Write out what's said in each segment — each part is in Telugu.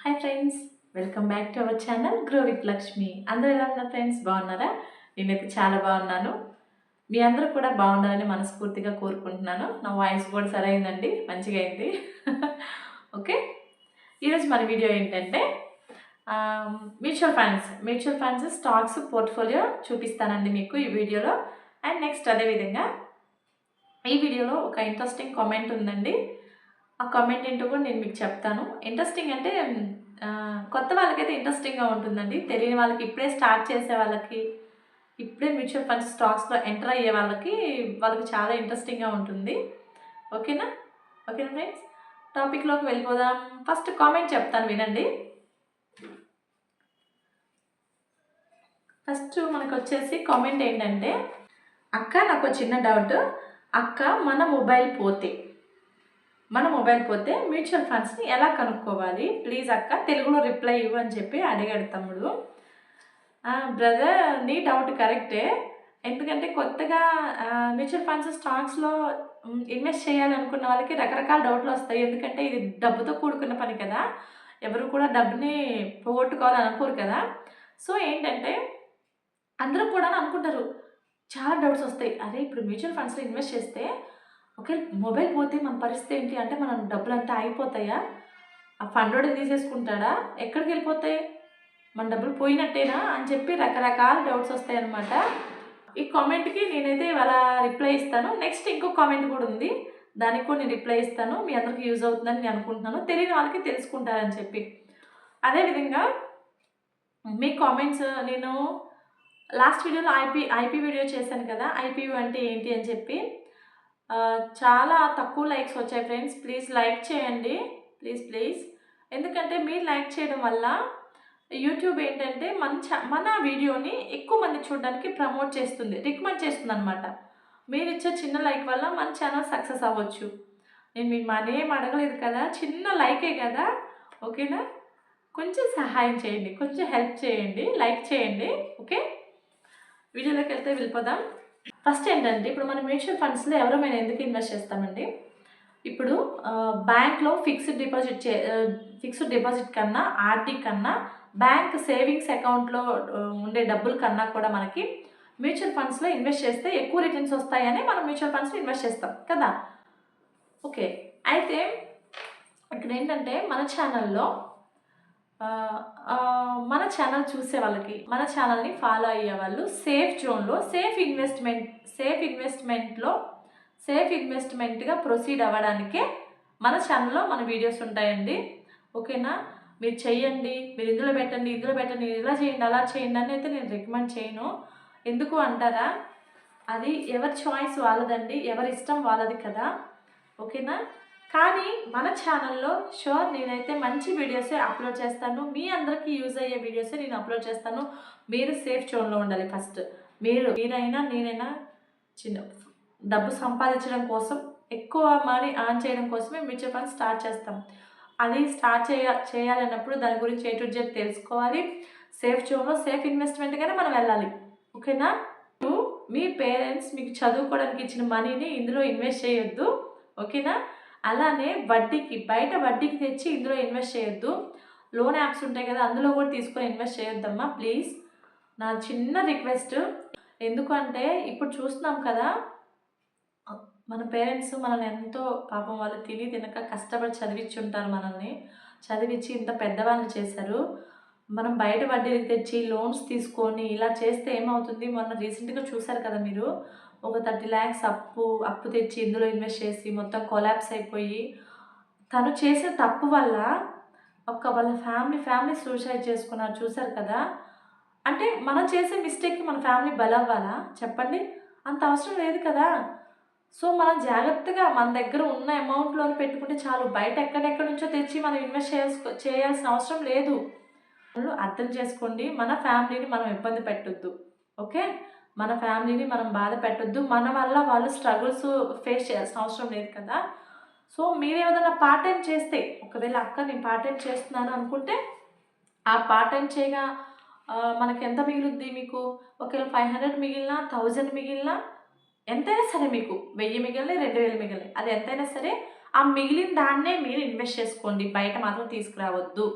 Hi friends, welcome back to our channel grow with Lakshmi. అందరూ ఎలా ఉన్నారు ఫ్రెండ్స్? బాగున్నారా? నేనైతే చాలా బాగున్నాను. మీ అందరూ కూడా బాగుండాలని మనస్ఫూర్తిగా కోరుకుంటున్నాను. నా వాయిస్ కూడా సరైందండి, మంచిగా అయింది. ఓకే, ఈరోజు మన వీడియో ఏంటంటే మ్యూచువల్ ఫండ్స్ స్టాక్స్ పోర్ట్ఫోలియో చూపిస్తానండి మీకు ఈ వీడియోలో. అండ్ నెక్స్ట్ అదేవిధంగా ఈ వీడియోలో ఒక ఇంట్రెస్టింగ్ కామెంట్ ఉందండి. ఆ కామెంట్ ఏంటో కూడా నేను మీకు చెప్తాను. ఇంట్రెస్టింగ్ అంటే కొత్త వాళ్ళకైతే ఇంట్రెస్టింగ్గా ఉంటుందండి. తెలియని వాళ్ళకి, ఇప్పుడే స్టార్ట్ చేసే వాళ్ళకి, ఇప్పుడే మ్యూచువల్ ఫండ్స్ స్టాక్స్లో ఎంటర్ అయ్యే వాళ్ళకి చాలా ఇంట్రెస్టింగ్గా ఉంటుంది. ఓకేనా ఫ్రెండ్స్, టాపిక్లోకి వెళ్ళిపోదాం. ఫస్ట్ కామెంట్ చెప్తాను, వినండి. ఫస్ట్ మనకు వచ్చేసి కామెంట్ ఏంటంటే, అక్క నాకు చిన్న డౌట్. అక్క మన మొబైల్ పోతే మ్యూచువల్ ఫండ్స్ని ఎలా కనుక్కోవాలి? ప్లీజ్ అక్క తెలుగులో రిప్లై ఇవ్వు అని చెప్పి అడిగాడు తమ్ముడు. బ్రదర్, నీ డౌట్ కరెక్టే. ఎందుకంటే కొత్తగా మ్యూచువల్ ఫండ్స్ స్టాక్స్లో ఇన్వెస్ట్ చేయాలనుకున్న వాళ్ళకి రకరకాల డౌట్లు వస్తాయి. ఎందుకంటే ఇది డబ్బుతో కూడుకున్న పని కదా, ఎవరు కూడా డబ్బుని పోగొట్టుకోవాలని అనుకోరు కదా. సో ఏంటంటే అందరూ కూడా అనుకుంటారు, చాలా డౌట్స్ వస్తాయి. అరే, ఇప్పుడు మ్యూచువల్ ఫండ్స్లో ఇన్వెస్ట్ చేస్తే ఓకే, మొబైల్ పోతే మన పరిస్థితి ఏంటి? అంటే మన డబ్బులు అంతా ఆగిపోతాయా? ఆ ఫండోడు తీసేసుకుంటాడా? ఎక్కడికి వెళ్ళిపోతాయి? మన డబ్బులు పోయినట్టేనా అని చెప్పి రకరకాల డౌట్స్ వస్తాయి అన్నమాట. ఈ కామెంట్కి నేనైతే ఇవాళ రిప్లై ఇస్తాను. నెక్స్ట్ ఇంకో కామెంట్ కూడా ఉంది, దానికి కూడా నేను రిప్లై ఇస్తాను. మీ అందరికీ యూజ్ అవుతుందని నేను అనుకుంటున్నాను, తెలియని వాళ్ళకి తెలుసుకుంటారని చెప్పి. అదేవిధంగా మీ కామెంట్స్, నేను లాస్ట్ వీడియోలో ఐపీ వీడియో చేశాను కదా, ఐపీయూ అంటే ఏంటి అని చెప్పి. చాలా తక్కువ లైక్స్ వచ్చాయి ఫ్రెండ్స్. ప్లీజ్ లైక్ చేయండి, ప్లీజ్. ఎందుకంటే మీరు లైక్ చేయడం వల్ల యూట్యూబ్ ఏంటంటే మన వీడియోని ఎక్కువ మంది చూడడానికి ప్రమోట్ చేస్తుంది, రికమెండ్ చేస్తుంది అనమాట. మీరు ఇచ్చే చిన్న లైక్ వల్ల మన ఛానల్ సక్సెస్ అవ్వచ్చు. నేను మీ మనీ ఏం అడగలేదు కదా, చిన్న లైకే కదా. ఓకేనా? కొంచెం సహాయం చేయండి, కొంచెం హెల్ప్ చేయండి, లైక్ చేయండి. ఓకే, వీడియోలోకి వెళ్తే వెళ్ళిపోదాం. ఫస్ట్ ఏంటంటే, ఇప్పుడు మనం మ్యూచువల్ ఫండ్స్లో ఎవరైనా ఎందుకు ఇన్వెస్ట్ చేస్తామండి? ఇప్పుడు బ్యాంక్లో ఫిక్స్డ్ డిపాజిట్ కన్నా, ఆర్డీ కన్నా, బ్యాంక్ సేవింగ్స్ అకౌంట్లో ఉండే డబ్బుల కన్నా కూడా మనకి మ్యూచువల్ ఫండ్స్లో ఇన్వెస్ట్ చేస్తే ఎక్కువ రిటర్న్స్ వస్తాయని మనం మ్యూచువల్ ఫండ్స్లో ఇన్వెస్ట్ చేస్తాం కదా. ఓకే, అయితే ఇక్కడ ఏంటంటే మన ఛానల్లో మన ఛానల్ చూసే వాళ్ళకి, మన ఛానల్ని ఫాలో అయ్యే వాళ్ళు సేఫ్ జోన్లో సేఫ్ ఇన్వెస్ట్మెంట్గా ప్రొసీడ్ అవ్వడానికే మన ఛానల్లో మన వీడియోస్ ఉంటాయండి. ఓకేనా? మీరు చెయ్యండి, మీరు ఇందులో పెట్టండి, ఇలా చేయండి, అలా చేయండి అని అయితే నేను రికమెండ్ చేయను. ఎందుకు అంటారా, అది ఎవరి చాయిస్ వాళ్ళదండి, ఎవరి ఇష్టం వాళ్ళది కదా. ఓకేనా? కానీ మన ఛానల్లో షూర్ నేనైతే మంచి వీడియోసే అప్లోడ్ చేస్తాను, మీ అందరికీ యూజ్ అయ్యే వీడియోసే నేను అప్లోడ్ చేస్తాను. మీరు సేఫ్ జోన్లో ఉండాలి. ఫస్ట్ మీరైనా నేనైనా చిన్న డబ్బు సంపాదించడం కోసం, ఎక్కువ మనీ ఆన్ చేయడం కోసమే మ్యూచువల్ ఫండ్ స్టార్ట్ చేస్తాం. అది స్టార్ట్ చేయాలన్నప్పుడు దాని గురించి A to Z తెలుసుకోవాలి. సేఫ్ జోన్లో సేఫ్ ఇన్వెస్ట్మెంట్గానే మనం వెళ్ళాలి. ఓకేనా? మీ పేరెంట్స్ మీకు చదువుకోవడానికి ఇచ్చిన మనీని ఇందులో ఇన్వెస్ట్ చేయొద్దు. ఓకేనా? అలానే బయట వడ్డీకి తెచ్చి ఇందులో ఇన్వెస్ట్ చేయొద్దు. లోన్ యాప్స్ ఉంటాయి కదా, అందులో కూడా తీసుకొని ఇన్వెస్ట్ చేయొద్దమ్మా, ప్లీజ్. నా చిన్న రిక్వెస్ట్. ఎందుకంటే ఇప్పుడు చూస్తున్నాం కదా, మన పేరెంట్స్ మనల్ని ఎంతో పాపం వాళ్ళు తినక కష్టపడి చదివించి ఉంటారు, మనల్ని చదివించి ఇంత పెద్దవాళ్ళని చేశారు. మనం బయట వడ్డీకి తెచ్చి లోన్స్ తీసుకొని ఇలా చేస్తే ఏమవుతుంది? మొన్న రీసెంట్గా చూశారు కదా మీరు, ఒక 30 lakhs అప్పు తెచ్చి ఇందులో ఇన్వెస్ట్ చేసి మొత్తం కొలాప్స్ అయిపోయి, తను చేసిన తప్పు వల్ల వాళ్ళ ఫ్యామిలీ సూసైడ్ చేసుకున్నారు. చూశారు కదా. అంటే మనం చేసే మిస్టేక్కి మన ఫ్యామిలీ బలవ్వాలా చెప్పండి? అంత అవసరం లేదు కదా. సో మనం జాగ్రత్తగా మన దగ్గర ఉన్న అమౌంట్లో పెట్టుకుంటే చాలు. బయట ఎక్కడెక్కడి నుంచో తెచ్చి మనం ఇన్వెస్ట్ చేయాల్సిన అవసరం లేదు. అర్థం చేసుకోండి, మన ఫ్యామిలీని మనం ఇబ్బంది పెట్టొద్దు. ఓకే, మన ఫ్యామిలీని మనం బాధ పెట్టొద్దు. మన వల్ల వాళ్ళు స్ట్రగుల్స్ ఫేస్ చేయాల్సిన అవసరం లేదు కదా. సో మీరు ఏదైనా పార్ట్ టైం చేస్తే, ఒకవేళ అక్క నేను పార్ట్ టైం చేస్తున్నాను అనుకుంటే, ఆ పార్ట్ టైం చేయగా మనకి ఎంత మిగులుద్ది? మీకు ఒకవేళ 500 మిగిలినా, 1000 మిగిలినా, ఎంతైనా సరే, మీకు 1000 మిగిలిన, 2000 మిగిలిన, అది ఎంతైనా సరే ఆ మిగిలిన దాన్నే మీరు ఇన్వెస్ట్ చేసుకోండి. బయట మాత్రం తీసుకురావద్దు.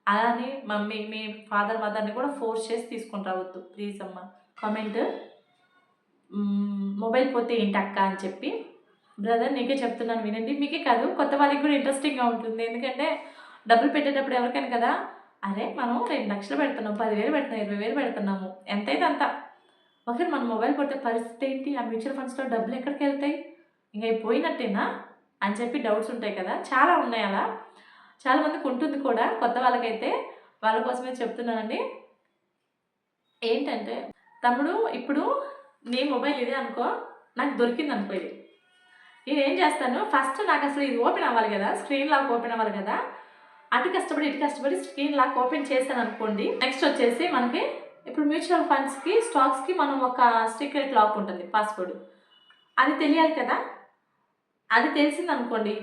అలా అని మమ్మీ మీ ఫాదర్ మదర్ని కూడా ఫోర్స్ చేసి తీసుకొని రావద్దు ప్లీజ్ అమ్మ. కామెంట్ మొబైల్ పోతే ఏంటి అక్క అని చెప్పి. బ్రదర్ నీకే చెప్తున్నాను వినండి, మీకే కాదు కొత్త వాళ్ళకి కూడా ఇంట్రెస్టింగ్గా ఉంటుంది. ఎందుకంటే డబ్బులు పెట్టేటప్పుడు ఎవరికైనా కదా, అరే మనం 2 లక్షలు పెడుతున్నాం, 10,000 పెడుతున్నాం, 20,000 పెడుతున్నాము, ఎంతైతే అంత. ఒకవేళ మన మొబైల్ కొట్టే పరిస్థితి ఏంటి, ఆ మ్యూచువల్ ఫండ్స్లో డబ్బులు ఎక్కడికి వెళ్తాయి, ఇంకా పోయినట్టేనా అని చెప్పి డౌట్స్ ఉంటాయి కదా, చాలా ఉన్నాయి అలా. చాలామందికి ఉంటుంది కూడా, కొత్త వాళ్ళకైతే వాళ్ళ కోసమే చెప్తున్నానండి. ఏంటంటే తమ్ముడు ఇప్పుడు నీ మొబైల్ ఇదే అనుకో, నాకు దొరికింది అనుకో, ఇది నేను ఏం చేస్తాను, ఫస్ట్ నాకు అసలు ఇది ఓపెన్ అవ్వాలి కదా, స్క్రీన్ లాక్ ఓపెన్ అవ్వాలి కదా, అటు కష్టపడి స్క్రీన్ లాక్ ఓపెన్ చేశాను అనుకోండి. నెక్స్ట్ వచ్చేసి మనకి ఇప్పుడు మ్యూచువల్ ఫండ్స్కి స్టాక్స్కి మనం ఒక సీక్రెట్ లాక్ ఉంటుంది, పాస్వర్డ్, అది తెలియాలి కదా. అది తెలిసింది అనుకోండి,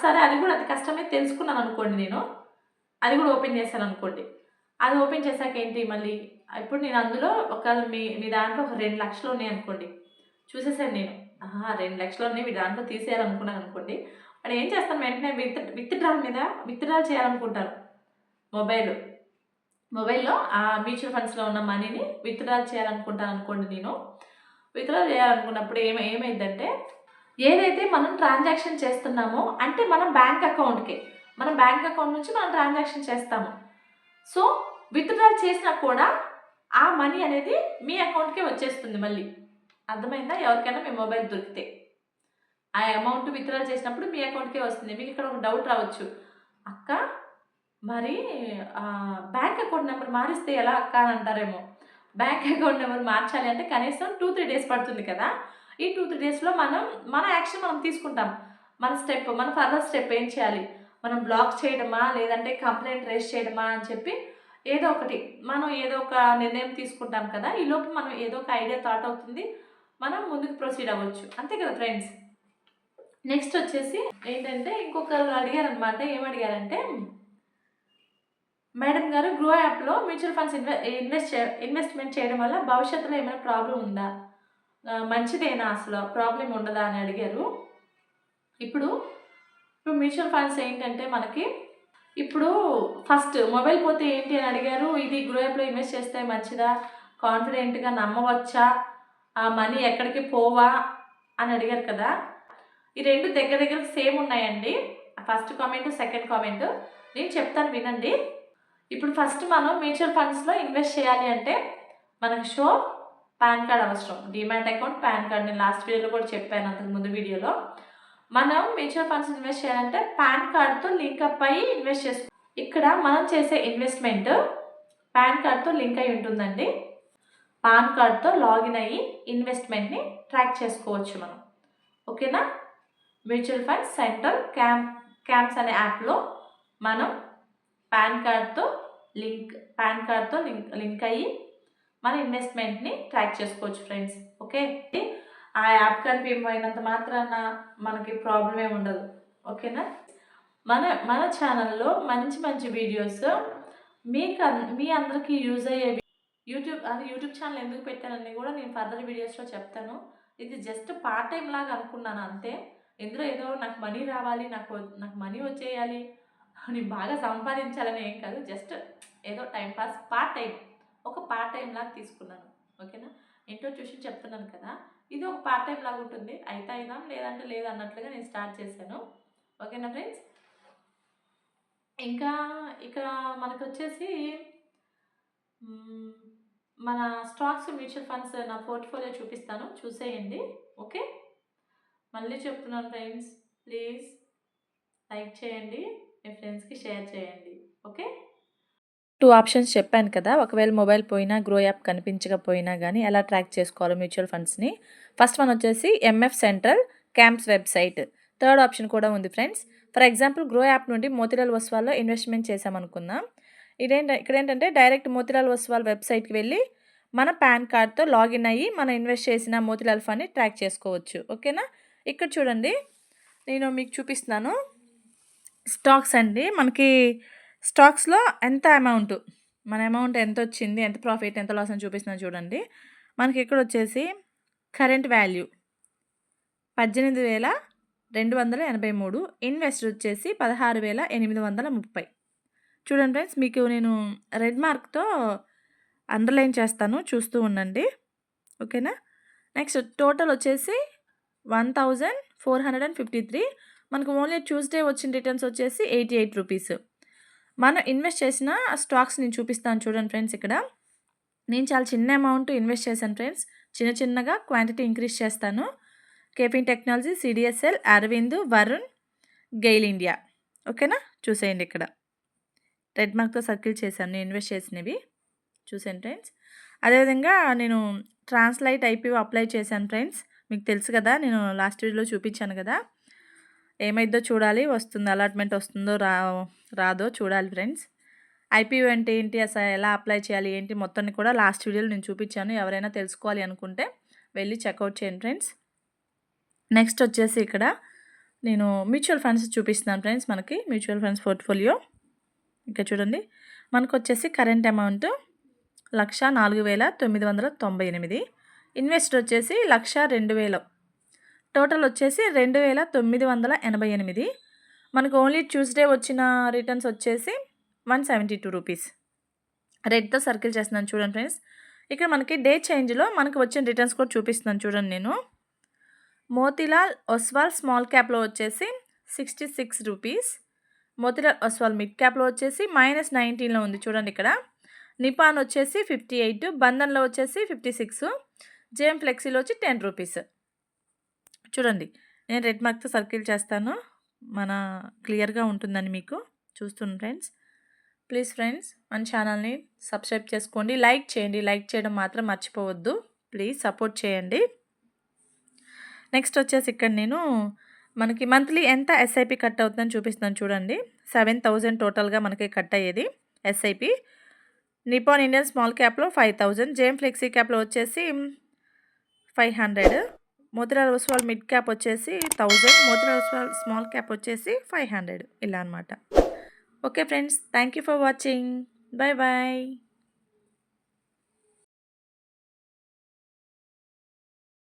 సరే అది కూడా అతి కష్టమే తెలుసుకున్నాను అనుకోండి, నేను అది కూడా ఓపెన్ చేశాను అనుకోండి. అది ఓపెన్ చేశాక ఏంటి మళ్ళీ ఇప్పుడు నేను అందులో ఒకవేళ మీ దాంట్లో ఒక 2 లక్షలు ఉన్నాయి అనుకోండి, చూసేసాను నేను 2 లక్షలు ఉన్నాయి, మీ దాంట్లో తీసేయాలనుకున్నాను అనుకోండి. అక్కడ ఏం చేస్తాను, వెంటనే విత్డ్రా చేయాలనుకుంటాను. మొబైల్లో ఆ మ్యూచువల్ ఫండ్స్లో ఉన్న మనీని విత్డ్రా చేయాలనుకుంటాను అనుకోండి. నేను విత్డ్రా చేయాలనుకున్నప్పుడు ఏమైందంటే, ఏదైతే మనం ట్రాన్సాక్షన్ చేస్తున్నామో అంటే మన బ్యాంక్ అకౌంట్ నుంచి మనం ట్రాన్సాక్షన్ చేస్తాము. సో విత్డ్రా చేసినా కూడా ఆ మనీ అనేది మీ అకౌంట్కే వచ్చేస్తుంది మళ్ళీ. అర్థమైందా? ఎవరికైనా మీ మొబైల్ దొరికితే ఆ అమౌంట్ విత్డ్రా చేసినప్పుడు మీ అకౌంట్కే వస్తుంది. మీకు ఇక్కడ ఒక డౌట్ రావచ్చు, అక్క మరి బ్యాంక్ అకౌంట్ నెంబర్ మారిస్తే ఎలా అక్క అని అంటారేమో. బ్యాంక్ అకౌంట్ నెంబర్ మార్చాలి అంటే కనీసం 2-3 డేస్ పడుతుంది కదా. ఈ 2-3 డేస్లో మన యాక్షన్ మనం తీసుకుంటాం. మన ఫర్దర్ స్టెప్ ఏం చేయాలి, మనం బ్లాక్ చేయడమా లేదంటే కంప్లైంట్ రేస్ చేయడమా అని చెప్పి ఏదో ఒక నిర్ణయం తీసుకుంటాం కదా. ఈలోపు మనం ఏదో ఒక ఐడియా థాట్ అవుతుంది, మనం ముందుకు ప్రొసీడ్ అవ్వచ్చు, అంతే కదా ఫ్రెండ్స్. నెక్స్ట్ వచ్చేసి ఏంటంటే ఇంకొకరు అడిగారనమాట, ఏమడిగారంటే, మేడం గారు గ్రో యాప్లో మ్యూచువల్ ఫండ్స్ ఇన్వెస్ట్మెంట్ చేయడం వల్ల భవిష్యత్తులో ఏమైనా ప్రాబ్లం ఉందా, మంచిదేనా, అసలు ప్రాబ్లం ఉండదా అని అడిగారు. ఇప్పుడు మ్యూచువల్ ఫండ్స్ ఏంటంటే మనకి ఇప్పుడు ఫస్ట్ మొబైల్ పోతే ఏంటి అని అడిగారు. ఇది గ్రో యాప్లో ఇన్వెస్ట్ చేస్తే మంచిదా, కాన్ఫిడెంట్గా నమ్మవచ్చా, ఆ మనీ ఎక్కడికి పోవా అని అడిగారు కదా. ఈ రెండు దగ్గర సేమ్ ఉన్నాయండి, ఫస్ట్ కామెంట్ సెకండ్ కామెంట్. నేను చెప్తాను వినండి. ఇప్పుడు ఫస్ట్ మనం మ్యూచువల్ ఫండ్స్లో ఇన్వెస్ట్ చేయాలి అంటే మనకు పాన్ కార్డ్ అవసరం, డిమాట్ అకౌంట్, పాన్ కార్డ్. నేను లాస్ట్ వీడియోలో కూడా చెప్పాను, అంతకు ముందు వీడియోలో. మనం మ్యూచువల్ ఫండ్స్ ఇన్వెస్ట్ చేయాలంటే పాన్ కార్డ్తో లింక్అప్ అయ్యి ఇన్వెస్ట్ చేసుకో. ఇక్కడ మనం చేసే ఇన్వెస్ట్మెంట్ పాన్ కార్డ్తో లింక్ అయి ఉంటుందండి. పాన్ కార్డ్తో లాగిన్ అయ్యి ఇన్వెస్ట్మెంట్ని ట్రాక్ చేసుకోవచ్చు మనం, ఓకేనా. మ్యూచువల్ ఫండ్స్ సెంటర్ క్యాంప్స్ అనే యాప్లో మనం పాన్ కార్డ్తో లింక్ అయ్యి మన ఇన్వెస్ట్మెంట్ని ట్రాక్ చేసుకోవచ్చు ఫ్రెండ్స్, ఓకే. ఆ యాప్ కనిపించినంత మాత్రాన మనకి ప్రాబ్లం ఏమి ఉండదు, ఓకేనా. మన ఛానల్లో మంచి వీడియోస్ మీ అందరికీ యూజ్ అయ్యే యూట్యూబ్ ఛానల్ ఎందుకు పెట్టానని కూడా నేను ఫర్దర్ వీడియోస్లో చెప్తాను. ఇది జస్ట్ పార్ట్ టైం లాగా అనుకున్నాను అంతే. ఇందులో ఏదో నాకు మనీ రావాలి, నాకు మనీ వచ్చేయాలి, నేను బాగా సంపాదించాలని ఏం కాదు, జస్ట్ ఏదో టైంపాస్ పార్ట్ టైం లాగా తీసుకున్నాను, ఓకేనా. ఇంట్రొడ్యూషన్ చెప్తున్నాను కదా, ఇది ఒక పార్ట్ టైం లాగా ఉంటుంది, అయితే అయినా లేదంటే లేదు అన్నట్లుగా నేను స్టార్ట్ చేశాను, ఓకేనా ఫ్రెండ్స్. ఇంకా ఇక్కడ మనకు వచ్చేసి మన స్టాక్స్ మ్యూచువల్ ఫండ్స్ నా పోర్ట్ఫోలియో చూపిస్తాను, చూసేయండి, ఓకే. మళ్ళీ చెప్తున్నాను ఫ్రెండ్స్, ప్లీజ్ లైక్ చేయండి, మీ ఫ్రెండ్స్కి షేర్ చేయండి, ఓకే. 2 ఆప్షన్స్ చెప్పాను కదా, ఒకవేళ మొబైల్ పోయినా గ్రో యాప్ కనిపించకపోయినా కానీ ఎలా ట్రాక్ చేసుకోవాలో మ్యూచువల్ ఫండ్స్ని. ఫస్ట్ వన్ వచ్చేసి MF central camps website. Third option కూడా ఉంది friends. For example grow app నుండి మోతిలాల్ ఒస్వాల్లో ఇన్వెస్ట్మెంట్ చేసామనుకుందాం. ఇక్కడ ఏంటంటే డైరెక్ట్ మోతిలాల్ ఒస్వాల్ వెబ్సైట్కి వెళ్ళి మన పాన్ కార్డ్తో లాగిన్ అయ్యి మనం ఇన్వెస్ట్ చేసిన మోతిలాల్ ఫండ్ని ట్రాక్ చేసుకోవచ్చు, ఓకేనా. ఇక్కడ చూడండి, నేను మీకు చూపిస్తున్నాను. స్టాక్స్ అండి, మనకి స్టాక్స్లో ఎంత మన అమౌంట్ ఎంత వచ్చింది, ఎంత ప్రాఫిట్, ఎంత లాస్ అని చూపిస్తున్నాను చూడండి. మనకి ఇక్కడ వచ్చేసి కరెంట్ వాల్యూ 18,283, ఇన్వెస్టర్ వచ్చేసి 16,830. చూడండి ఫ్రెండ్స్, మీకు నేను రెడ్ మార్క్‌తో అండర్‌లైన్ చేస్తాను. చూస్తూ ఉండండి. ఓకేనా? నెక్స్ట్ టోటల్ వచ్చేసి 1453. మనకు ఓన్లీ ట్యూస్‌డే వచ్చిన రిటర్న్స్ వచ్చేసి రూ. 88. మనం ఇన్వెస్ట్ చేసిన స్టాక్స్ నేను చూపిస్తాను చూడండి ఫ్రెండ్స్ ఇక్కడ. నేను చాలా చిన్న అమౌంట్ ఇన్వెస్ట్ చేశాను ఫ్రెండ్స్. చిన్నగా క్వాంటిటీ ఇంక్రీజ్ చేస్తాను. కేపిన్ technology, CDSL, Arvind, Varun, GAIL India. ఓకేనా? చూసేయండి ఇక్కడ. రెడ్ మార్క్‌తో సర్కిల్ చేశాను నేను ఇన్వెస్ట్ చేసినవి. చూసాను ఫ్రెండ్స్. అదేవిధంగా నేను ట్రాన్స్‌లైట్ ఐపీఓ అప్లై చేశాను ఫ్రెండ్స్. మీకు తెలుసు కదా, నేను లాస్ట్ వీడియోలో చూపించాను కదా. ఏమైద్దో చూడాలి. అలాట్మెంట్ వస్తుందో రాదో చూడాలి ఫ్రెండ్స్. ఐపీఓ అంటే ఏంటి, అసలు ఎలా అప్లై చేయాలి ఏంటి మొత్తాన్ని కూడా లాస్ట్ వీడియోలో నేను చూపించాను. ఎవరైనా తెలుసుకోవాలి అనుకుంటే వెళ్ళి చెక్అవుట్ చేయండి ఫ్రెండ్స్. నెక్స్ట్ వచ్చేసి ఇక్కడ నేను మ్యూచువల్ ఫండ్స్ చూపిస్తున్నాను ఫ్రెండ్స్. మనకి మ్యూచువల్ ఫండ్స్ పోర్ట్ఫోలియో ఇక్కడ చూడండి. మనకు వచ్చేసి కరెంట్ అమౌంట్ 1,04,998. ఇన్వెస్ట్ వచ్చేసి 1,02,000. టోటల్ వచ్చేసి 2,988. మనకు ఓన్లీ ట్యూస్డే వచ్చిన రిటర్న్స్ వచ్చేసి రూ. 172. రెడ్తో సర్కిల్ చేస్తున్నాను చూడండి ఫ్రెండ్స్. ఇక్కడ మనకి డే చేంజ్లో మనకు వచ్చిన రిటర్న్స్ కూడా చూపిస్తున్నాను చూడండి నేను. మోతీలాల్ ఒస్వాల్ స్మాల్ క్యాప్లో వచ్చేసి రూ. 66. మోతీలాల్ ఒస్వాల్ మిడ్ క్యాప్లో వచ్చేసి -19లో ఉంది చూడండి ఇక్కడ. నిపాన్ వచ్చేసి 58, బంధన్లో వచ్చేసి 56, జేఎం ఫ్లెక్సీలో వచ్చి రూ. 10. చూడండి, నేను రెడ్ మార్క్తో సర్కిల్ చేస్తాను. క్లియర్గా ఉంటుందని మీకు చూస్తున్నాను ఫ్రెండ్స్. ప్లీజ్ ఫ్రెండ్స్, మన ఛానల్ని సబ్స్క్రైబ్ చేసుకోండి, లైక్ చేయండి. లైక్ చేయడం మాత్రం మర్చిపోవద్దు. ప్లీజ్ సపోర్ట్ చేయండి. నెక్స్ట్ వచ్చేసి ఇక్కడ నేను మనకి మంత్లీ ఎంత ఎస్ఐపి కట్ అవుతుందని చూపిస్తున్నాను చూడండి. 7,000 టోటల్గా మనకి కట్ అయ్యేది ఎస్ఐపి. నిపాన్ ఇండియన్ స్మాల్ క్యాప్లో 5,000, జేఎం ఫ్లెక్సీ క్యాప్లో వచ్చేసి 500, మోతీలాల్ ఒస్వాల్ మిడ్ క్యాప్ వచ్చేసి 1,000, మోతీలాల్ ఒస్వాల్ స్మాల్ క్యాప్ వచ్చేసి 500, ఇలా అనమాట. Okay friends, thank you for watching. Bye bye.